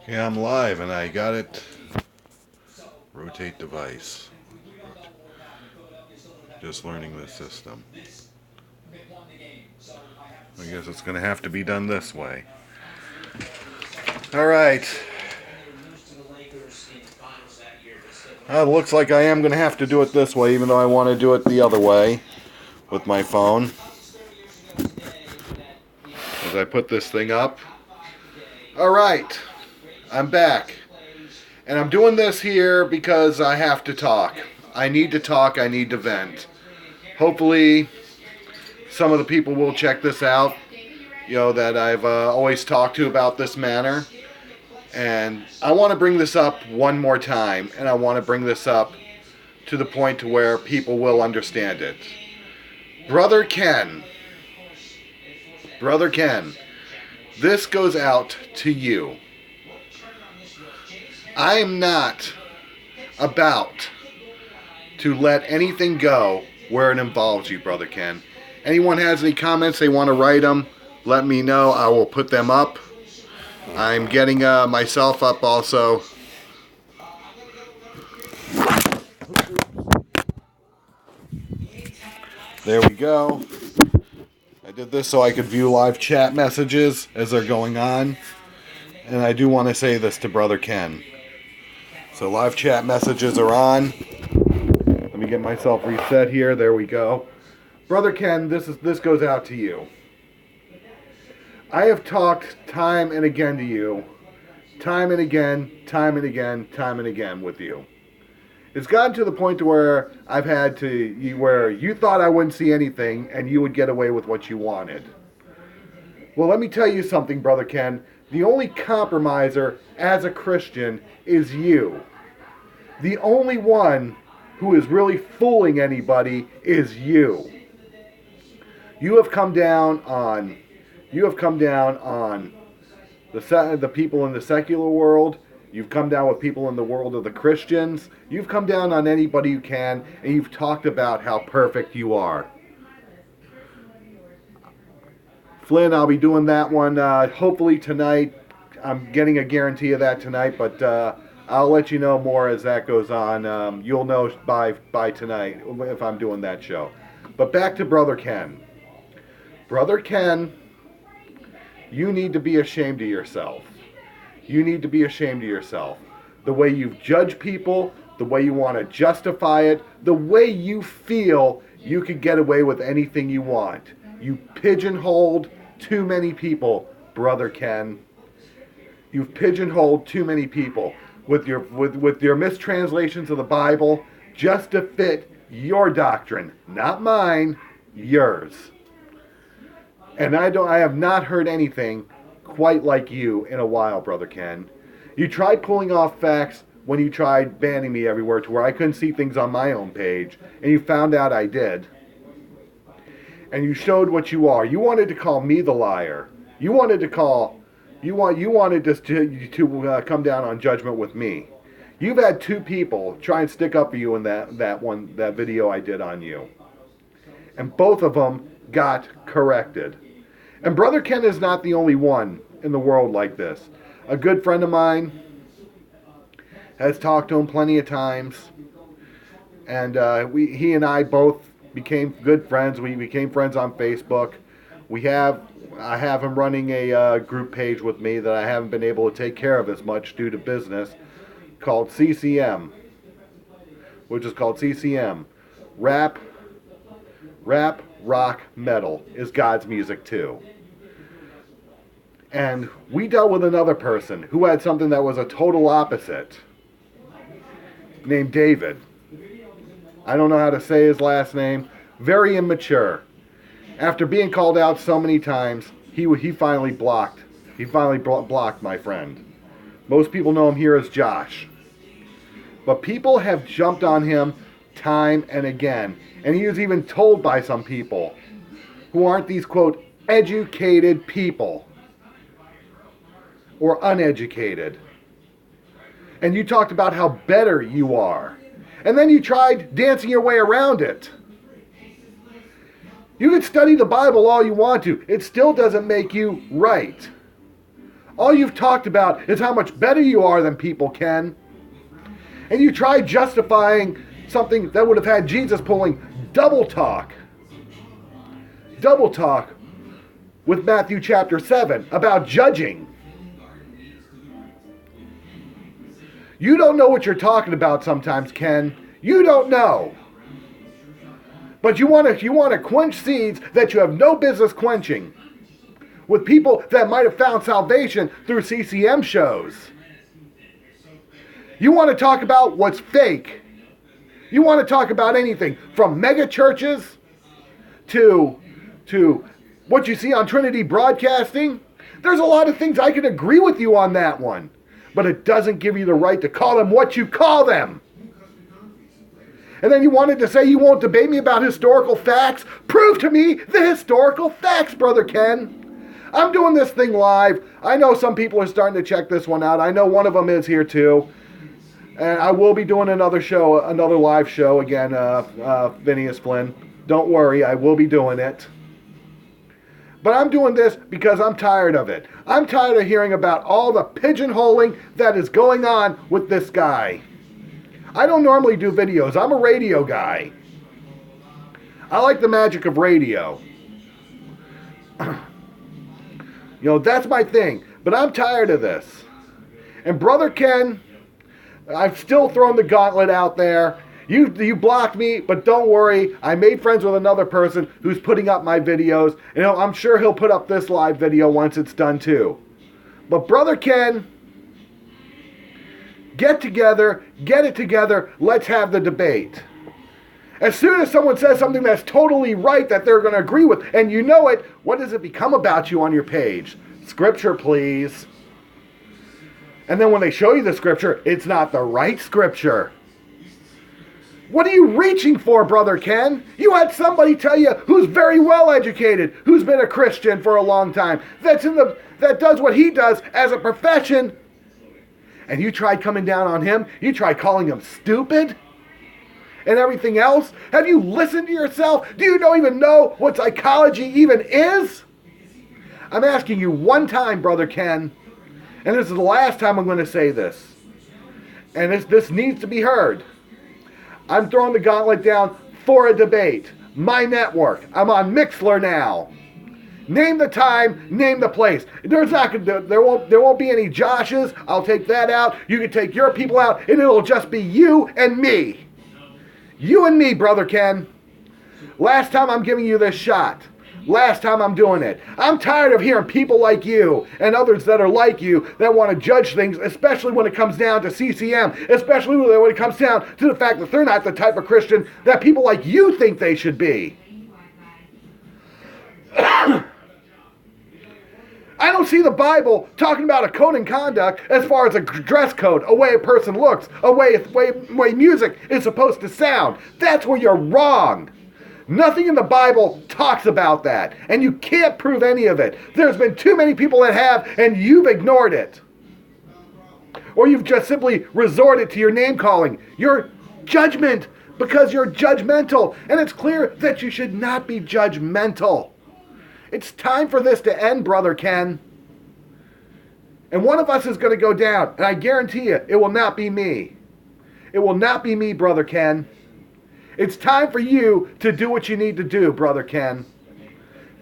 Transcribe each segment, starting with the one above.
Yeah, I'm live and I got it. Rotate device. Just learning this system. I guess it's going to have to be done this way. Alright. Looks like I am going to have to do it this way, even though I want to do it the other way with my phone. As I put this thing up. Alright. I'm back. And I'm doing this here because I have to talk. I need to talk. I need to vent. Hopefully, some of the people will check this out, that I've always talked to about this matter. And I want to bring this up one more time, and I want to bring this up to the point to where people will understand it. Brother Ken, this goes out to you. I am not about to let anything go where it involves you, Brother Ken. Anyone has any comments, they want to write them, let me know. I will put them up. I'm getting myself up also. There we go. I did this so I could view live chat messages as they're going on. And I do want to say this to Brother Ken. So live chat messages are on. Let me get myself reset here. There we go. Brother Ken, this goes out to you. I have talked time and again to you. Time and again with you. It's gotten to the point to where I've had to, where you thought I wouldn't see anything and you would get away with what you wanted. Well, let me tell you something, Brother Ken. The only compromiser as a Christian is you. The only one who is really fooling anybody is you. You have come down on the people in the secular world. You've come down with people in the world of the Christians. You've come down on anybody you can, and you've talked about how perfect you are. Flynn, I'll be doing that one hopefully tonight. I'm getting a guarantee of that tonight, but I'll let you know more as that goes on. You'll know by tonight if I'm doing that show. But back to Brother Ken. Brother Ken, you need to be ashamed of yourself. You need to be ashamed of yourself. The way you judge people, the way you want to justify it, the way you feel you could get away with anything you want. You pigeonholed too many people, Brother Ken. You've pigeonholed too many people with your mistranslations of the Bible just to fit your doctrine, not mine, yours. And I have not heard anything quite like you in a while, Brother Ken. You tried pulling off facts when you tried banning me everywhere to where I couldn't see things on my own page, and you found out I did. And you showed what you are. You wanted to call me the liar. You wanted to come down on judgment with me. You've had two people try and stick up for you in that video I did on you. And both of them got corrected. And Brother Ken is not the only one in the world like this. A good friend of mine has talked to him plenty of times. And he and I both became good friends. We became friends on Facebook. I have him running a group page with me that I haven't been able to take care of as much due to business, called CCM, which is called CCM. Rap, rock, metal is God's music too. And we dealt with another person who had something that was a total opposite, named David. I don't know how to say his last name. Very immature. After being called out so many times, he finally blocked. He finally blocked my friend. Most people know him here as Josh. But people have jumped on him time and again. And he was even told by some people who aren't these, quote, educated people or uneducated. And you talked about how better you are. And then you tried dancing your way around it. You can study the Bible all you want to. It still doesn't make you right. All you've talked about is how much better you are than people, Ken. And you tried justifying something that would have had Jesus pulling double talk with Matthew chapter 7 about judging. You don't know what you're talking about sometimes, Ken. You don't know. But you want to quench seeds that you have no business quenching with people that might have found salvation through CCM shows. You want to talk about what's fake. You want to talk about anything from mega churches to what you see on Trinity Broadcasting. There's a lot of things I can agree with you on that one, but it doesn't give you the right to call them what you call them. And then you wanted to say you won't debate me about historical facts. Prove to me the historical facts, Brother Ken. I'm doing this thing live. I know some people are starting to check this one out. I know one of them is here too. And I will be doing another live show again, Phineas Flynn. Don't worry, I will be doing it. But I'm doing this because I'm tired of it. I'm tired of hearing about all the pigeonholing that is going on with this guy. I don't normally do videos. I'm a radio guy. I like the magic of radio. That's my thing. But I'm tired of this. And Brother Ken, I've still thrown the gauntlet out there. You blocked me, but don't worry. I made friends with another person who's putting up my videos. I'm sure he'll put up this live video once it's done too. But Brother Ken, get it together, let's have the debate. As soon as someone says something that's totally right that they're going to agree with, and you know it, what does it become about you on your page? Scripture, please. And then when they show you the scripture, it's not the right scripture. What are you reaching for, Brother Ken? You had somebody tell you who's very well educated, who's been a Christian for a long time, that does what he does as a profession. And you tried coming down on him? You tried calling him stupid? And everything else? Have you listened to yourself? Do you even know what psychology even is? I'm asking you one time, Brother Ken, and this is the last time I'm going to say this. And this needs to be heard. I'm throwing the gauntlet down for a debate. My network. I'm on Mixlr now. Name the time, name the place. There won't be any Joshes. I'll take that out. You can take your people out, and it'll just be you and me. You and me, Brother Ken. Last time I'm giving you this shot. Last time I'm doing it. I'm tired of hearing people like you and others that are like you that want to judge things, especially when it comes down to CCM, especially when it comes down to the fact that they're not the type of Christian that people like you think they should be. I don't see the Bible talking about a code and conduct as far as a dress code, a way a person looks, a way music is supposed to sound. That's where you're wrong. Nothing in the Bible talks about that, and you can't prove any of it. There's been too many people that have, and you've ignored it. Or you've just simply resorted to your name calling, your judgment, because you're judgmental, and it's clear that you should not be judgmental. It's time for this to end, Brother Ken. And one of us is going to go down, and I guarantee you, it will not be me. It will not be me, Brother Ken. It's time for you to do what you need to do, Brother Ken.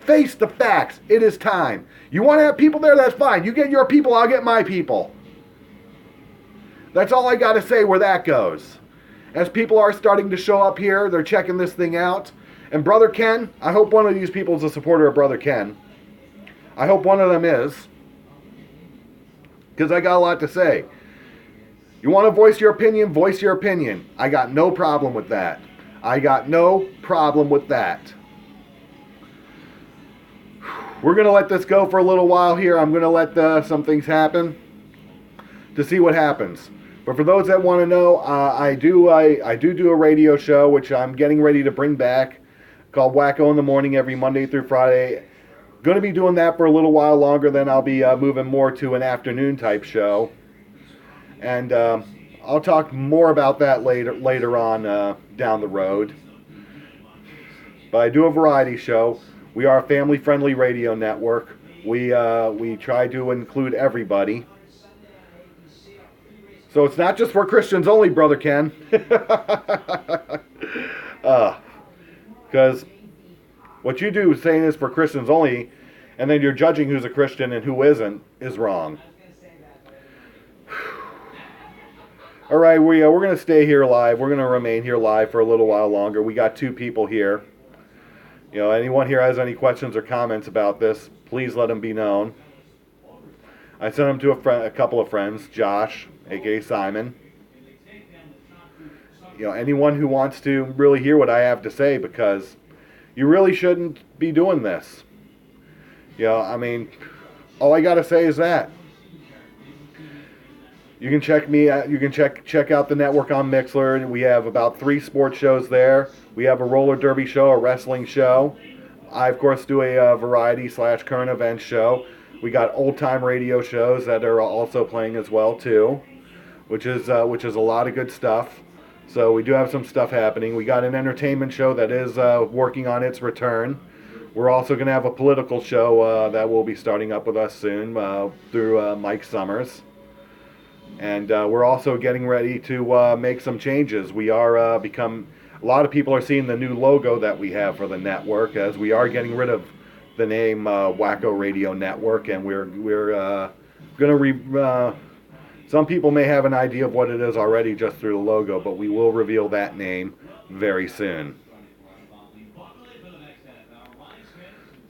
Face the facts. It is time. You want to have people there? That's fine. You get your people, I'll get my people. That's all I got to say where that goes. As people are starting to show up here, they're checking this thing out. And Brother Ken, I hope one of these people is a supporter of Brother Ken. I hope one of them is. Because I got a lot to say. You want to voice your opinion? Voice your opinion. I got no problem with that. I got no problem with that. We're going to let this go for a little while here. I'm going to let some things happen to see what happens. But for those that want to know, I do a radio show, which I'm getting ready to bring back, called Wacko in the Morning every Monday through Friday. Going to be doing that for a little while longer, then I'll be moving more to an afternoon type show. And I'll talk more about that later on down the road. But I do a variety show. We are a family-friendly radio network. We try to include everybody. So it's not just for Christians only, Brother Ken. Because what you do saying is for Christians only, and then you're judging who's a Christian and who isn't, is wrong. All right, we're going to stay here live. We're going to remain here live for a little while longer. We got 2 people here. Anyone here has any questions or comments about this, please let them be known. I sent them to a couple of friends, Josh, aka Simon. Anyone who wants to really hear what I have to say, because you really shouldn't be doing this. All I gotta say is that you can check me out. You can check out the network on Mixlr. We have about 3 sports shows there. We have a roller derby show, a wrestling show. I of course do a variety/current events show. We got old time radio shows that are also playing as well too, which is a lot of good stuff. So we do have some stuff happening. We got an entertainment show that is working on its return. We're also going to have a political show that will be starting up with us soon through Mike Summers. And we're also getting ready to make some changes. We are a lot of people are seeing the new logo that we have for the network, as we are getting rid of the name Wacko Radio Network, and we're going to some people may have an idea of what it is already just through the logo, but we will reveal that name very soon.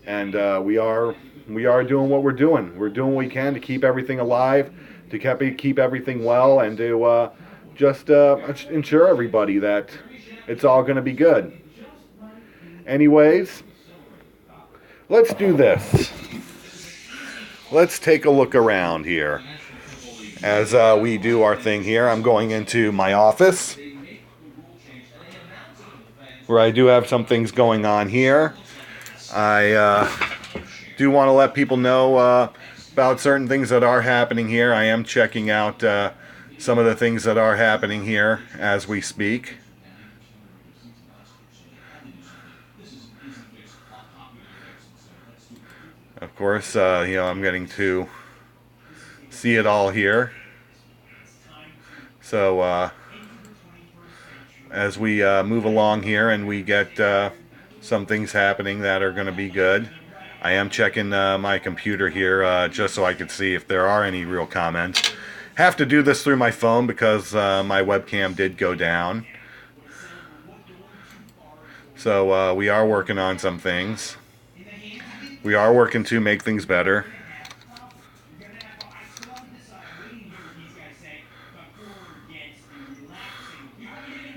And we are doing what we're doing. We're doing what we can to keep everything alive, to keep everything well, and to just ensure everybody that it's all going to be good. Anyways, let's do this. Let's take a look around here. As we do our thing here, I'm going into my office, where I do have some things going on here. I do want to let people know about certain things that are happening here. I am checking out some of the things that are happening here as we speak. Of course, I'm getting to see it all here. So as we move along here and we get some things happening that are going to be good, I am checking my computer here just so I can see if there are any real comments. Have to do this through my phone because my webcam did go down. So we are working on some things. We are working to make things better.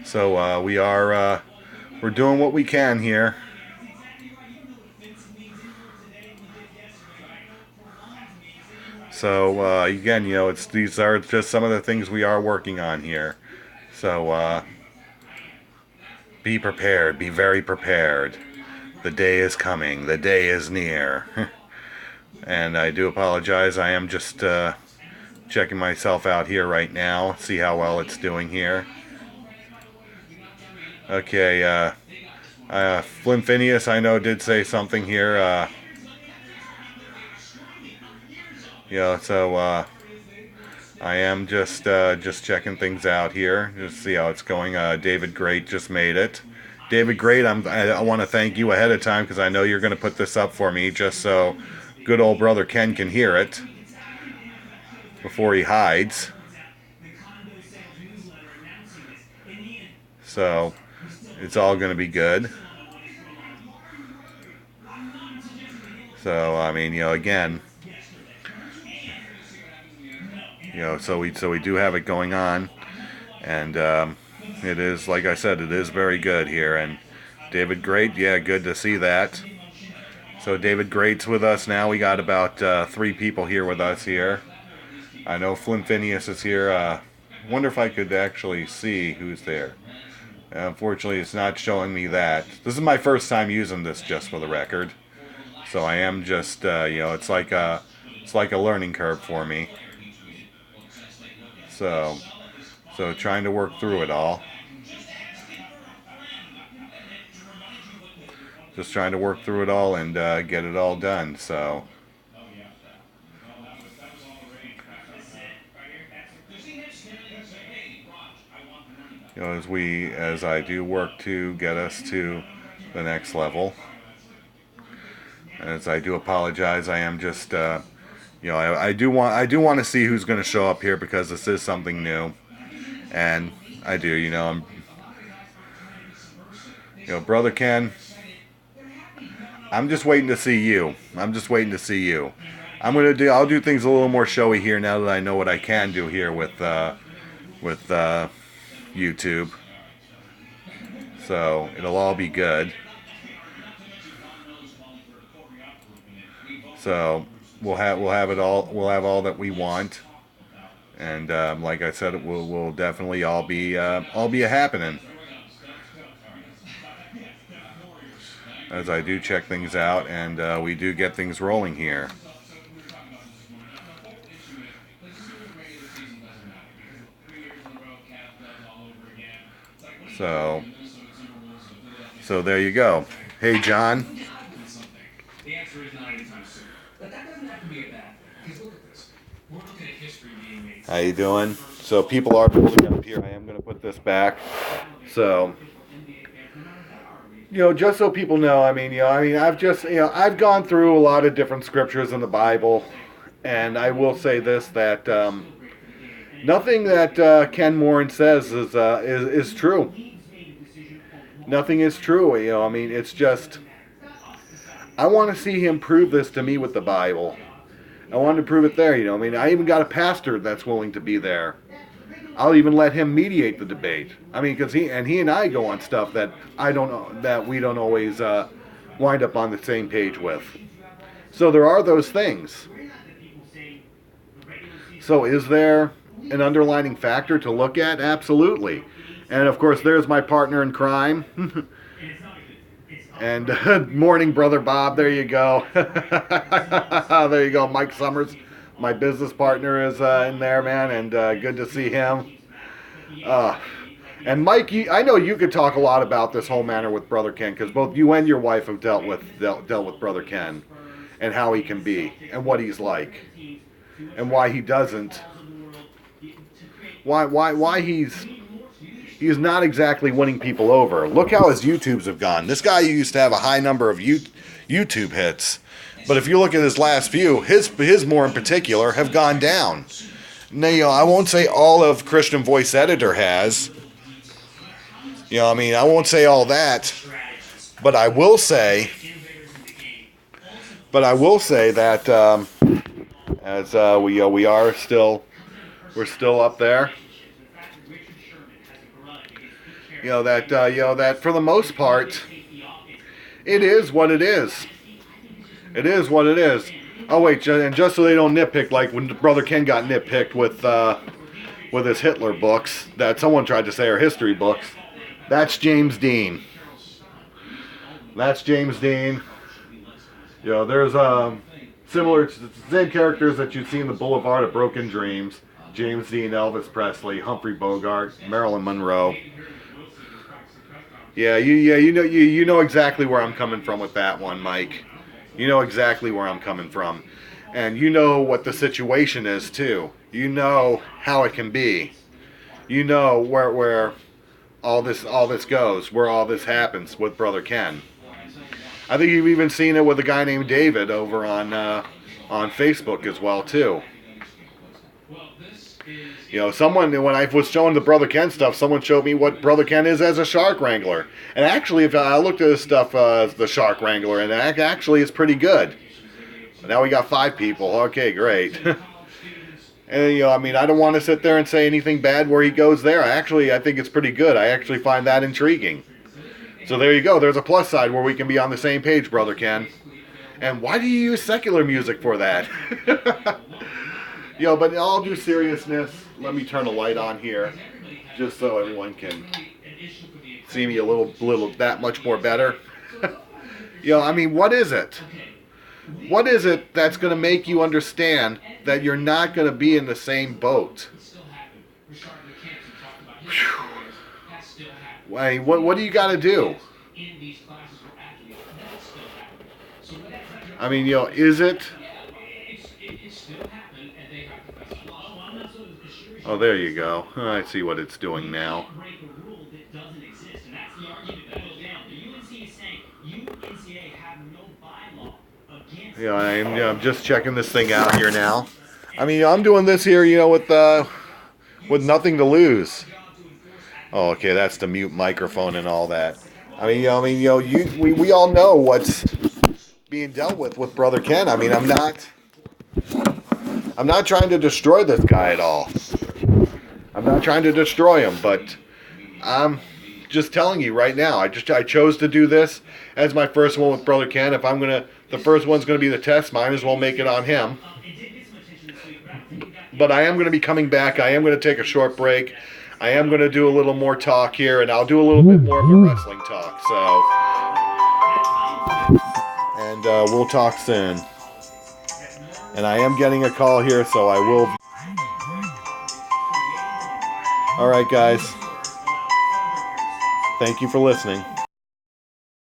So we're doing what we can here. So again, these are just some of the things we are working on here. So be prepared. Be very prepared. The day is coming. The day is near. And I do apologize. I am just checking myself out here right now. See how well it's doing here. Okay. Flynn Phineas, I know, did say something here. So I am just checking things out here. Just see how it's going. David Great just made it. David Great, I want to thank you ahead of time because I know you're going to put this up for me just so good old brother Ken can hear it before he hides. So it's all going to be good. So again, so we do have it going on, and it is, like I said, it is very good here. And David Great, yeah, good to see that. So David Great's with us now. We got about 3 people here with us here. I know Flynn Phineas is here. Wonder if I could actually see who's there. Unfortunately, it's not showing me that. This is my first time using this, just for the record. So I am just, it's like a learning curve for me. So trying to work through it all. Just trying to work through it all and get it all done. So as I do work to get us to the next level. As I do apologize, I am just I do want to see who's going to show up here because this is something new, and I do I'm Brother Ken. I'm just waiting to see you. I'm just waiting to see you. I'll do things a little more showy here now that I know what I can do here with YouTube. So it'll all be good. So we'll have it all. We'll have all that we want, and like I said, it will definitely all be a happening. As I do check things out, and we do get things rolling here. So there you go. Hey, John. The answer is not anytime soon. But that doesn't have to be a bad thing. Because look at this. We're looking at history being made. How you doing? So people are building up here. I am going to put this back. So, just so people know, I've gone through a lot of different scriptures in the Bible, and I will say this, that nothing that Ken Morin says is true. Nothing is true. It's just, I want to see him prove this to me with the Bible. I want to prove it there. I even got a pastor that's willing to be there. I'll even let him mediate the debate. Because he and I go on stuff that we don't always wind up on the same page with. So there are those things. So is there an underlining factor to look at? Absolutely. And of course, there's my partner in crime. And morning, Brother Bob. There you go. There you go. Mike Summers, my business partner, is in there, man, and good to see him. And Mike, I know you could talk a lot about this whole matter with Brother Ken, because both you and your wife have dealt with Brother Ken, and how he can be, and what he's like, and why he doesn't. Why he's not exactly winning people over. Look how his YouTubes have gone. This guy used to have a high number of YouTube hits. But if you look at his last few, his more in particular have gone down. Now, I won't say all of Christian Voice Editor has. I won't say all that. But I will say that as we're still up there. That for the most part, it is what it is. It is what it is. Oh wait, and just so they don't nitpick, like when Brother Ken got nitpicked with his Hitler books that someone tried to say are history books, that's James Dean. That's James Dean. There's similar same characters that you'd see in the Boulevard of Broken Dreams: James Dean, Elvis Presley, Humphrey Bogart, Marilyn Monroe. Yeah, you know exactly where I'm coming from with that one, Mike. You know exactly where I'm coming from, and you know what the situation is too. You know how it can be. You know where all this goes, where all this happens with Brother Ken. I think you've even seen it with a guy named David over on Facebook as well too. Someone, when I was showing the Brother Ken stuff, someone showed me what Brother Ken is as a shark wrangler. And actually, if I looked at his stuff as the shark wrangler, and actually it's pretty good. Now we got 5 people. Okay, great. And, I don't want to sit there and say anything bad where he goes there. I think it's pretty good. I actually find that intriguing. So there you go. There's a plus side where we can be on the same page, Brother Ken. And why do you use secular music for that? But in all due seriousness, let me turn a light on here, just so everyone can see me a little that much more better. What is it? What is it that's going to make you understand that you're not going to be in the same boat? What do you got to do? Is it? Oh, there you go. I see what it's doing now. I'm just checking this thing out here now. I mean, I'm doing this here, with nothing to lose. Oh, okay, that's the mute microphone and all that. We all know what's being dealt with Brother Ken. I mean, I'm not trying to destroy this guy at all. I'm not trying to destroy him, but I'm just telling you right now. I chose to do this as my first one with Brother Ken. If the first one's gonna be the test, might as well make it on him. But I am gonna be coming back. I am gonna take a short break. I am gonna do a little more talk here, and I'll do a little bit more of a wrestling talk. And we'll talk soon. And I am getting a call here, so I will. All right, guys. Thank you for listening.